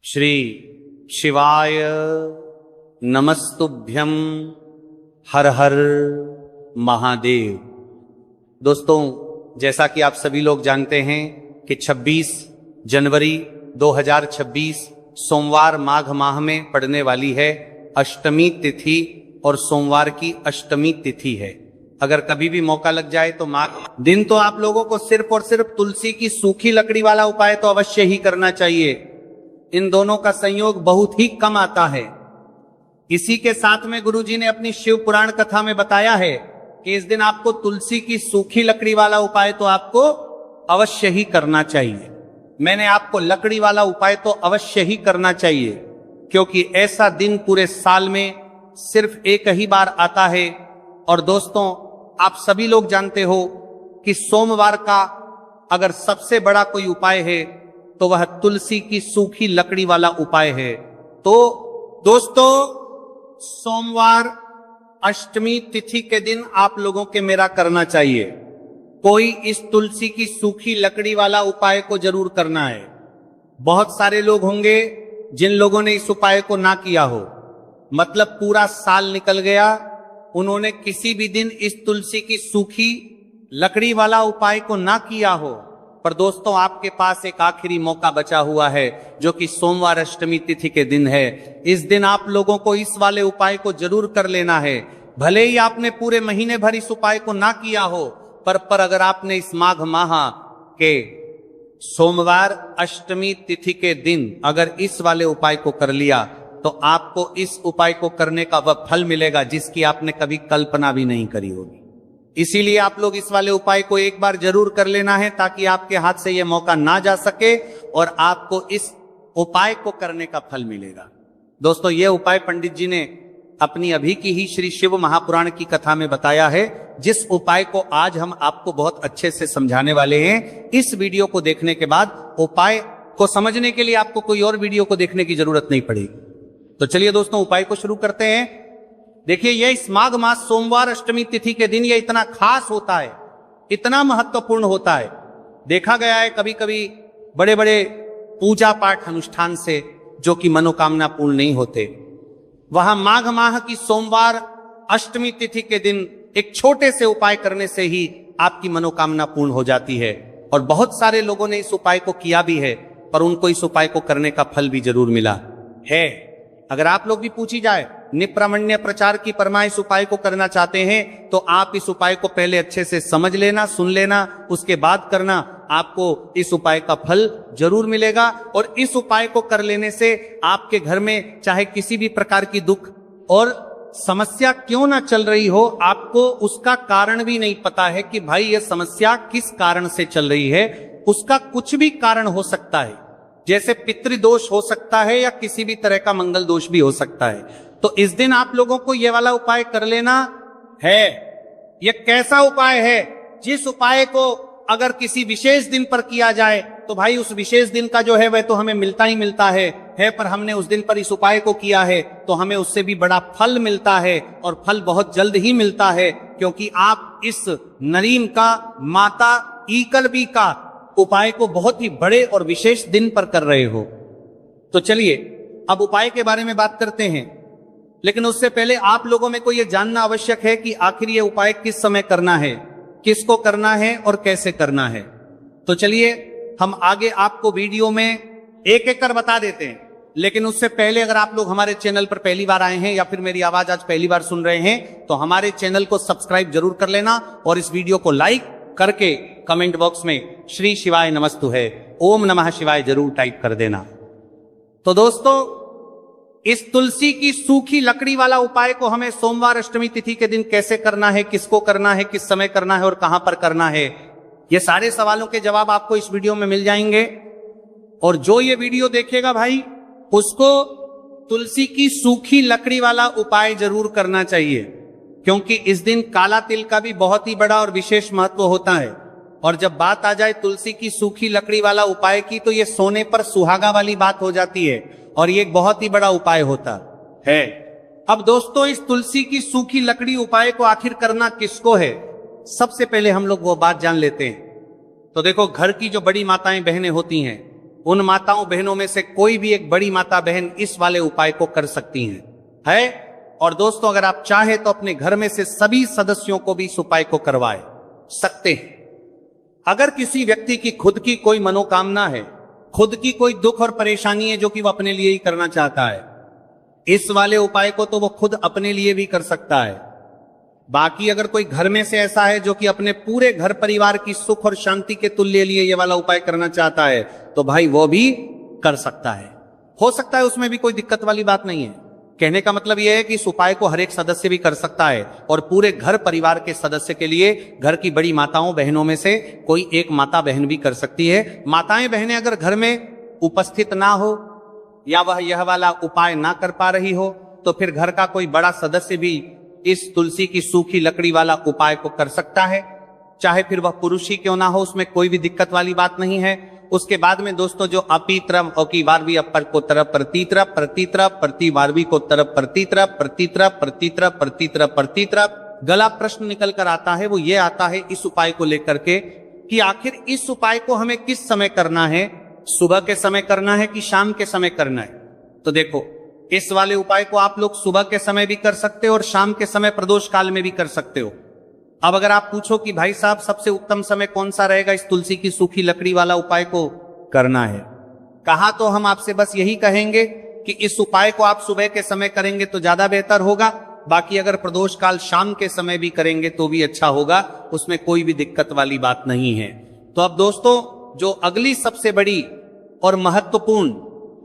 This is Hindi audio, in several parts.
श्री शिवाय नमस्तुभ्यं हर हर महादेव। दोस्तों, जैसा कि आप सभी लोग जानते हैं कि 26 जनवरी 2026 सोमवार माघ माह में पड़ने वाली है अष्टमी तिथि और सोमवार की अष्टमी तिथि है। अगर कभी भी मौका लग जाए तो माघ दिन तो आप लोगों को सिर्फ और सिर्फ तुलसी की सूखी लकड़ी वाला उपाय तो अवश्य ही करना चाहिए। इन दोनों का संयोग बहुत ही कम आता है। इसी के साथ में गुरुजी ने अपनी शिव पुराण कथा में बताया है कि इस दिन आपको तुलसी की सूखी लकड़ी वाला उपाय तो आपको अवश्य ही करना चाहिए। मैंने आपको लकड़ी वाला उपाय तो अवश्य ही करना चाहिए, क्योंकि ऐसा दिन पूरे साल में सिर्फ एक ही बार आता है। और दोस्तों, आप सभी लोग जानते हो कि सोमवार का अगर सबसे बड़ा कोई उपाय है तो वह तुलसी की सूखी लकड़ी वाला उपाय है। तो दोस्तों, सोमवार अष्टमी तिथि के दिन आप लोगों के मेरा करना चाहिए। कोई इस तुलसी की सूखी लकड़ी वाला उपाय को जरूर करना है। बहुत सारे लोग होंगे जिन लोगों ने इस उपाय को ना किया हो, मतलब पूरा साल निकल गया, उन्होंने किसी भी दिन इस तुलसी की सूखी लकड़ी वाला उपाय को ना किया हो। पर दोस्तों, आपके पास एक आखिरी मौका बचा हुआ है, जो कि सोमवार अष्टमी तिथि के दिन है। इस दिन आप लोगों को इस वाले उपाय को जरूर कर लेना है। भले ही आपने पूरे महीने भर इस उपाय को ना किया हो, पर अगर आपने इस माघ माह के सोमवार अष्टमी तिथि के दिन अगर इस वाले उपाय को कर लिया तो आपको इस उपाय को करने का वह फल मिलेगा जिसकी आपने कभी कल्पना भी नहीं करी होगी। इसीलिए आप लोग इस वाले उपाय को एक बार जरूर कर लेना है, ताकि आपके हाथ से यह मौका ना जा सके और आपको इस उपाय को करने का फल मिलेगा। दोस्तों, यह उपाय पंडित जी ने अपनी अभी की ही श्री शिव महापुराण की कथा में बताया है, जिस उपाय को आज हम आपको बहुत अच्छे से समझाने वाले हैं। इस वीडियो को देखने के बाद उपाय को समझने के लिए आपको कोई और वीडियो को देखने की जरूरत नहीं पड़ेगी। तो चलिए दोस्तों, उपाय को शुरू करते हैं। देखिए, यह इस माघ मास सोमवार अष्टमी तिथि के दिन यह इतना खास होता है, इतना महत्वपूर्ण होता है। देखा गया है कभी कभी बड़े बड़े पूजा पाठ अनुष्ठान से जो कि मनोकामना पूर्ण नहीं होते, वहां माघ माह की सोमवार अष्टमी तिथि के दिन एक छोटे से उपाय करने से ही आपकी मनोकामना पूर्ण हो जाती है। और बहुत सारे लोगों ने इस उपाय को किया भी है, पर उनको इस उपाय को करने का फल भी जरूर मिला है। अगर आप लोग भी पूछी जाए निप्रामण्य प्रचार की परमा इस उपाय को करना चाहते हैं तो आप इस उपाय को पहले अच्छे से समझ लेना, सुन लेना, उसके बाद करना। आपको इस उपाय का फल जरूर मिलेगा। और इस उपाय को कर लेने से आपके घर में चाहे किसी भी प्रकार की दुख और समस्या क्यों ना चल रही हो, आपको उसका कारण भी नहीं पता है कि भाई यह समस्या किस कारण से चल रही है। उसका कुछ भी कारण हो सकता है, जैसे पितृदोष हो सकता है या किसी भी तरह का मंगल दोष भी हो सकता है। तो इस दिन आप लोगों को यह वाला उपाय कर लेना है। यह कैसा उपाय है? जिस उपाय को अगर किसी विशेष दिन पर किया जाए तो भाई उस विशेष दिन का जो है वह तो हमें मिलता ही मिलता है, पर हमने उस दिन पर इस उपाय को किया है तो हमें उससे भी बड़ा फल मिलता है, और फल बहुत जल्द ही मिलता है, क्योंकि आप इस नरीम का, माता ईकलबी का उपाय को बहुत ही बड़े और विशेष दिन पर कर रहे हो। तो चलिए अब उपाय के बारे में बात करते हैं। लेकिन उससे पहले आप लोगों में को यह जानना आवश्यक है कि आखिर यह उपाय किस समय करना है, किसको करना है और कैसे करना है। तो चलिए हम आगे आपको वीडियो में एक एक कर बता देते हैं। लेकिन उससे पहले अगर आप लोग हमारे चैनल पर पहली बार आए हैं या फिर मेरी आवाज आज पहली बार सुन रहे हैं तो हमारे चैनल को सब्सक्राइब जरूर कर लेना, और इस वीडियो को लाइक करके कमेंट बॉक्स में श्री शिवाय नमस्तु है, ओम नमः शिवाय जरूर टाइप कर देना। तो दोस्तों, इस तुलसी की सूखी लकड़ी वाला उपाय को हमें सोमवार अष्टमी तिथि के दिन कैसे करना है, किसको करना है, किस समय करना है और कहां पर करना है, ये सारे सवालों के जवाब आपको इस वीडियो में मिल जाएंगे। और जो ये वीडियो देखेगा भाई, उसको तुलसी की सूखी लकड़ी वाला उपाय जरूर करना चाहिए, क्योंकि इस दिन काला तिल का भी बहुत ही बड़ा और विशेष महत्व होता है। और जब बात आ जाए तुलसी की सूखी लकड़ी वाला उपाय की, तो ये सोने पर सुहागा वाली बात हो जाती है, और ये एक बहुत ही बड़ा उपाय होता है। अब दोस्तों, इस तुलसी की सूखी लकड़ी उपाय को आखिर करना किसको है, सबसे पहले हम लोग वो बात जान लेते हैं। तो देखो, घर की जो बड़ी माताएं बहनें होती हैं, उन माताओं बहनों में से कोई भी एक बड़ी माता बहन इस वाले उपाय को कर सकती है। और दोस्तों, अगर आप चाहे तो अपने घर में से सभी सदस्यों को भी इस उपाय को करवाए सकते हैं। अगर किसी व्यक्ति की खुद की कोई मनोकामना है, खुद की कोई दुख और परेशानी है जो कि वो अपने लिए ही करना चाहता है, इस वाले उपाय को तो वो खुद अपने लिए भी कर सकता है। बाकी अगर कोई घर में से ऐसा है जो कि अपने पूरे घर परिवार की सुख और शांति के तुल्य लिए ये वाला उपाय करना चाहता है, तो भाई वो भी कर सकता है। हो सकता है उसमें भी कोई दिक्कत वाली बात नहीं है। कहने का मतलब यह है कि इस उपाय को हर एक सदस्य भी कर सकता है और पूरे घर परिवार के सदस्य के लिए घर की बड़ी माताओं बहनों में से कोई एक माता बहन भी कर सकती है। माताएं बहनें अगर घर में उपस्थित ना हो या वह यह वाला उपाय ना कर पा रही हो, तो फिर घर का कोई बड़ा सदस्य भी इस तुलसी की सूखी लकड़ी वाला उपाय को कर सकता है, चाहे फिर वह पुरुष ही क्यों ना हो, उसमें कोई भी दिक्कत वाली बात नहीं है। उसके बाद में दोस्तों, जो अपीतरम की वारवी अपर को तरफ प्रतितरफ प्रतितरफ प्रति वारवी को तरफ प्रतितरफ प्रतितरफ प्रतितरफ प्रतितरफ प्रतितरफ गला प्रश्न निकल कर आता है, वो ये आता है इस उपाय को लेकर के कि आखिर इस उपाय को हमें किस समय करना है, सुबह के समय करना है कि शाम के समय करना है। तो देखो, इस वाले उपाय को आप लोग सुबह के समय भी कर सकते हो और शाम के समय प्रदोष काल में भी कर सकते हो। अब अगर आप पूछो कि भाई साहब सबसे उत्तम समय कौन सा रहेगा इस तुलसी की सूखी लकड़ी वाला उपाय को करना है, कहा तो हम आपसे बस यही कहेंगे कि इस उपाय को आप सुबह के समय करेंगे तो ज्यादा बेहतर होगा। बाकी अगर प्रदोष काल शाम के समय भी करेंगे तो भी अच्छा होगा, उसमें कोई भी दिक्कत वाली बात नहीं है। तो अब दोस्तों, जो अगली सबसे बड़ी और महत्वपूर्ण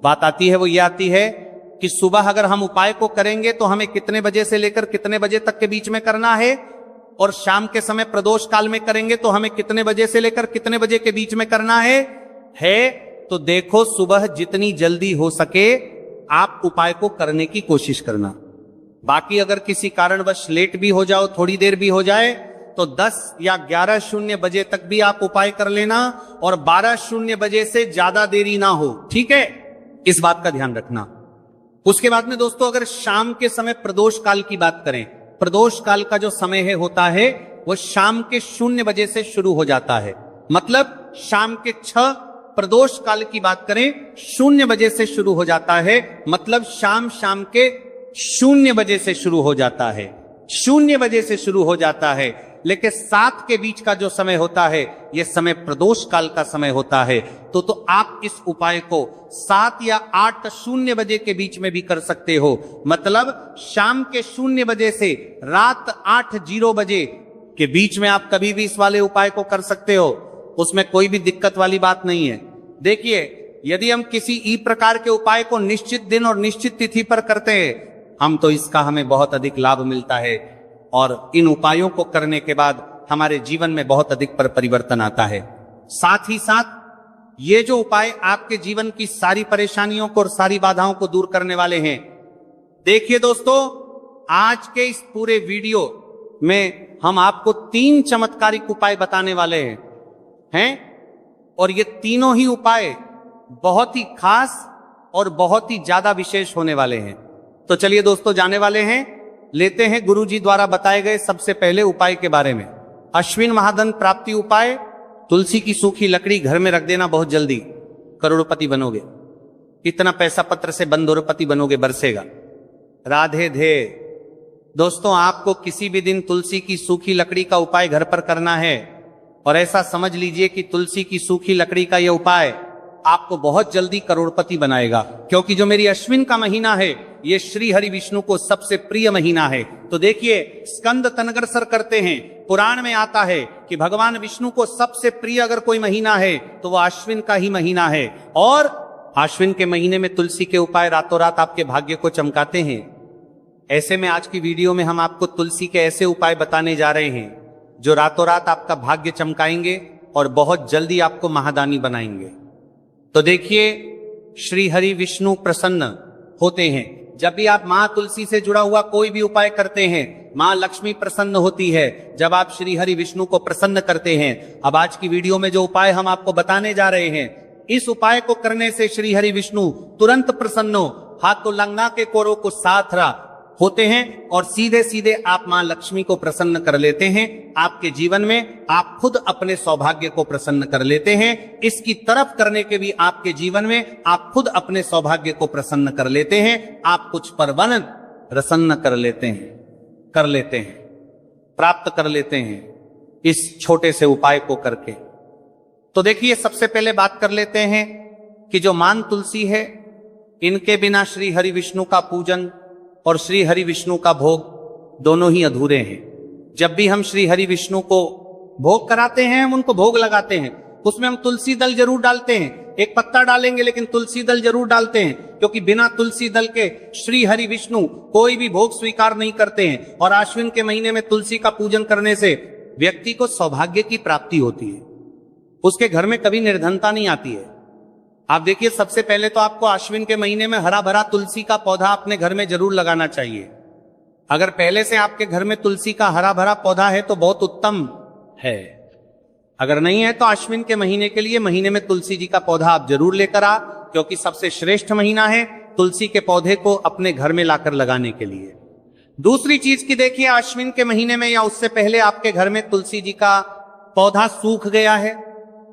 बात आती है वो ये आती है कि सुबह अगर हम उपाय को करेंगे तो हमें कितने बजे से लेकर कितने बजे तक के बीच में करना है, और शाम के समय प्रदोष काल में करेंगे तो हमें कितने बजे से लेकर कितने बजे के बीच में करना है। तो देखो, सुबह जितनी जल्दी हो सके आप उपाय को करने की कोशिश करना। बाकी अगर किसी कारणवश लेट भी हो जाओ, थोड़ी देर भी हो जाए, तो 10 या 11:00 बजे तक भी आप उपाय कर लेना और 12:00 बजे से ज्यादा देरी ना हो, ठीक है, इस बात का ध्यान रखना। उसके बाद में दोस्तों, अगर शाम के समय प्रदोष काल की बात करें, प्रदोष काल का जो समय है होता है वो शाम के 0 बजे से शुरू हो जाता है। मतलब शाम के 6, प्रदोष काल की बात करें 0 बजे से शुरू हो जाता है, मतलब शाम के 0 बजे से शुरू हो जाता है, 0 बजे से शुरू हो जाता है। लेकिन 7 के बीच का जो समय होता है यह समय प्रदोष काल का समय होता है। तो आप इस उपाय को 7 या 8:00 बजे के बीच में भी कर सकते हो। मतलब शाम के 0 बजे से रात 8:00 बजे के बीच में आप कभी भी इस वाले उपाय को कर सकते हो, उसमें कोई भी दिक्कत वाली बात नहीं है। देखिए, यदि हम किसी ई प्रकार के उपाय को निश्चित दिन और निश्चित तिथि पर करते हैं, तो इसका हमें बहुत अधिक लाभ मिलता है और इन उपायों को करने के बाद हमारे जीवन में बहुत अधिक परिवर्तन आता है। साथ ही साथ ये जो उपाय आपके जीवन की सारी परेशानियों को और सारी बाधाओं को दूर करने वाले हैं। देखिए दोस्तों, आज के इस पूरे वीडियो में हम आपको 3 चमत्कारिक उपाय बताने वाले हैं और ये तीनों ही उपाय बहुत ही खास और बहुत ही ज्यादा विशेष होने वाले हैं। तो चलिए दोस्तों, जाने वाले हैं, लेते हैं गुरुजी द्वारा बताए गए सबसे पहले उपाय के बारे में। अश्विन महाधन प्राप्ति उपाय, तुलसी की सूखी लकड़ी घर में रख देना, बहुत जल्दी करोड़पति बनोगे। इतना पैसा पत्र से बंदोरपति बनोगे, बरसेगा। राधे धे। दोस्तों, आपको किसी भी दिन तुलसी की सूखी लकड़ी का उपाय घर पर करना है और ऐसा समझ लीजिए कि तुलसी की सूखी लकड़ी का यह उपाय आपको बहुत जल्दी करोड़पति बनाएगा, क्योंकि जो मेरी अश्विन का महीना है ये श्री हरि विष्णु को सबसे प्रिय महीना है। तो देखिए, स्कंद तनग्रसर करते हैं, पुराण में आता है कि भगवान विष्णु को सबसे प्रिय अगर कोई महीना है तो वह अश्विन का ही महीना है। और अश्विन के महीने में तुलसी के उपाय रातों रात आपके भाग्य को चमकाते हैं। ऐसे में आज की वीडियो में हम आपको तुलसी के ऐसे उपाय बताने जा रहे हैं जो रातों रात आपका भाग्य चमकाएंगे और बहुत जल्दी आपको महादानी बनाएंगे। तो देखिए, श्री हरि विष्णु प्रसन्न होते हैं। जब भी आप माँ तुलसी से जुड़ा हुआ कोई भी उपाय करते हैं, माँ लक्ष्मी प्रसन्न होती है जब आप श्री हरि विष्णु को प्रसन्न करते हैं। अब आज की वीडियो में जो उपाय हम आपको बताने जा रहे हैं, इस उपाय को करने से श्री हरि विष्णु तुरंत प्रसन्न हो। हाथ तो लंगना के कोरों को साथ रहा, होते हैं और सीधे सीधे आप मां लक्ष्मी को प्रसन्न कर लेते हैं। आपके जीवन में आप खुद अपने सौभाग्य को प्रसन्न कर लेते हैं। इसकी तरफ करने के भी आपके जीवन में आप खुद अपने सौभाग्य को प्रसन्न कर लेते हैं। आप कुछ परवन प्रसन्न कर लेते हैं, प्राप्त कर लेते हैं इस छोटे से उपाय को करके। तो देखिए, सबसे पहले बात कर लेते हैं कि जो मान तुलसी है, इनके बिना श्री हरि विष्णु का पूजन और श्री हरि विष्णु का भोग दोनों ही अधूरे हैं। जब भी हम श्री हरि विष्णु को भोग कराते हैं, हम उनको भोग लगाते हैं, उसमें हम तुलसी दल जरूर डालते हैं। एक पत्ता डालेंगे लेकिन तुलसी दल जरूर डालते हैं, क्योंकि बिना तुलसी दल के श्री हरि विष्णु कोई भी भोग स्वीकार नहीं करते हैं। और आश्विन के महीने में तुलसी का पूजन करने से व्यक्ति को सौभाग्य की प्राप्ति होती है, उसके घर में कभी निर्धनता नहीं आती है। आप देखिए, सबसे पहले तो आपको आश्विन के महीने में हरा भरा तुलसी का पौधा अपने घर में जरूर लगाना चाहिए। अगर पहले से आपके घर में तुलसी का हरा भरा पौधा है तो बहुत उत्तम है। अगर नहीं है तो आश्विन के महीने के लिए महीने में तुलसी जी का पौधा आप जरूर लेकर आ, क्योंकि सबसे श्रेष्ठ महीना है तुलसी के पौधे को अपने घर में लाकर लगाने के लिए। दूसरी चीज की देखिए, आश्विन के महीने में या उससे पहले आपके घर में तुलसी जी का पौधा सूख गया है,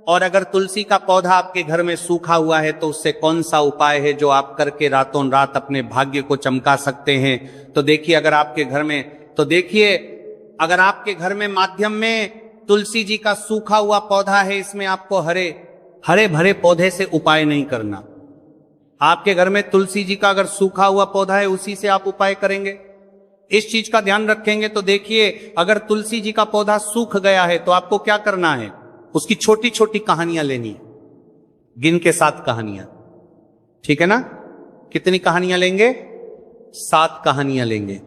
और अगर तुलसी का पौधा आपके घर में सूखा हुआ है तो उससे कौन सा उपाय है जो आप करके रातों रात अपने भाग्य को चमका सकते हैं। तो देखिए, अगर आपके घर में माध्यम में तुलसी जी का सूखा हुआ पौधा है, इसमें आपको हरे भरे पौधे से उपाय नहीं करना। आपके घर में तुलसी जी का अगर सूखा हुआ पौधा है, उसी से आप उपाय करेंगे। इस चीज का ध्यान रखेंगे। तो देखिए, अगर तुलसी जी का पौधा सूख गया है तो आपको क्या करना है, उसकी छोटी छोटी कहानियां लेनी है, गिन के 7 कहानियां, ठीक है ना। कितनी कहानियां लेंगे? 7 कहानियां लेंगे।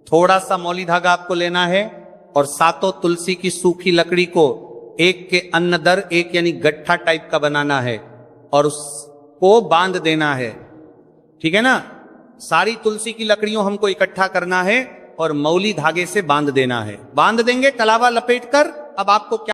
थोड़ा सा मौली धागा आपको लेना है और 7 तुलसी की सूखी लकड़ी को एक के अन्न दर एक यानी गट्ठा टाइप का बनाना है और उसको बांध देना है, ठीक है ना। सारी तुलसी की लकड़ियों हमको इकट्ठा करना है और मौली धागे से बांध देना है। बांध देंगे कलावा लपेट कर। अब आपको क्या